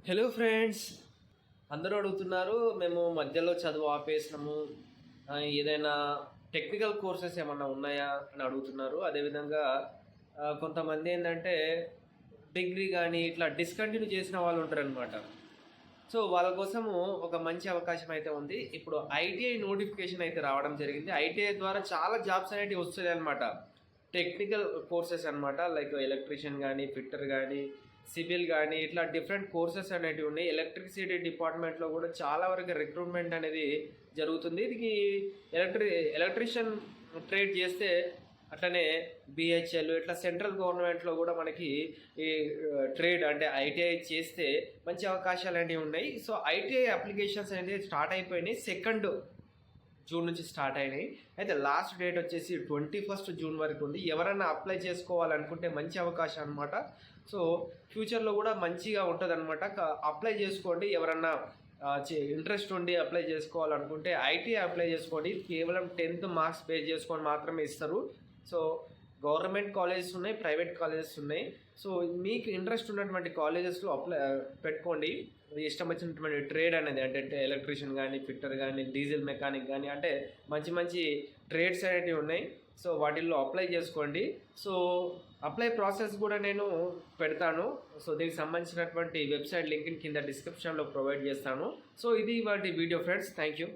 Hello friends, అందరూ అడుగుతున్నారు. మేము మధ్యలో చదువు ఆపేసినాము, ఏదైనా టెక్నికల్ కోర్సెస్ ఏమన్నా ఉన్నాయా అని అడుగుతున్నారు. అదేవిధంగా కొంతమంది ఏంటంటే డిగ్రీ కానీ ఇట్లా డిస్కంటిన్యూ చేసిన వాళ్ళు ఉంటారనమాట. సో వాళ్ళ కోసము ఒక మంచి అవకాశం అయితే ఉంది. ఇప్పుడు ఐటీఐ నోటిఫికేషన్ అయితే రావడం జరిగింది. ఐటీఐ ద్వారా చాలా జాబ్స్ అనేటివి వస్తాయి అనమాట. టెక్నికల్ కోర్సెస్ అనమాట. లైక్ ఎలక్ట్రీషియన్ కానీ, ఫిట్టర్ కానీ, సివిల్ కానీ ఇట్లా డిఫరెంట్ కోర్సెస్ అనేటివి ఉన్నాయి. ఎలక్ట్రిసిటీ డిపార్ట్మెంట్లో కూడా చాలా వరకు రిక్రూట్మెంట్ అనేది జరుగుతుంది. ఇది ఎలక్ట్రీషియన్ ట్రేడ్ చేస్తే అట్లనే బిహెచ్ఎల్ ఇట్లా సెంట్రల్ గవర్నమెంట్లో కూడా మనకి ఈ ట్రేడ్ అంటే ఐటీఐ చేస్తే మంచి అవకాశాలు అనేవి ఉన్నాయి. సో ఐటీఐ అప్లికేషన్స్ అనేది స్టార్ట్ అయిపోయినాయి. 2 జూన్ నుంచి స్టార్ట్ అయినాయి. అయితే లాస్ట్ డేట్ వచ్చేసి 21 జూన్ వరకు ఉంది. ఎవరైనా అప్లై చేసుకోవాలనుకుంటే మంచి అవకాశం అనమాట. సో ఫ్యూచర్లో కూడా మంచిగా ఉంటుంది అనమాట. అప్లై చేసుకోండి. ఎవరన్నా ఇంట్రెస్ట్ ఉండి అప్లై చేసుకోవాలనుకుంటే ఐటీఐ అప్లై చేసుకోండి. కేవలం 10th మార్క్స్ బేస్ చేసుకొని మాత్రమే ఇస్తారు. సో గవర్నమెంట్ కాలేజెస్ ఉన్నాయి, ప్రైవేట్ కాలేజెస్ ఉన్నాయి. సో మీకు ఇంట్రెస్ట్ ఉన్నటువంటి కాలేజెస్లో అప్లై పెట్టుకోండి. ఇష్టం వచ్చినటువంటి ట్రేడ్ అనేది అంటే ఎలక్ట్రీషియన్ కానీ, ఫిట్టర్ కానీ, డీజిల్ మెకానిక్ కానీ అంటే మంచి మంచి ట్రేడ్స్ అనేవి ఉన్నాయి. సో వాటిల్లో అప్లై చేసుకోండి. సో అప్లై ప్రాసెస్ కూడా నేను పెడతాను. సో దీనికి సంబంధించినటువంటి వెబ్సైట్ లింక్ కింద డిస్క్రిప్షన్లో ప్రొవైడ్ చేస్తాను. సో ఇది వాటి వీడియో ఫ్రెండ్స్. Thank you.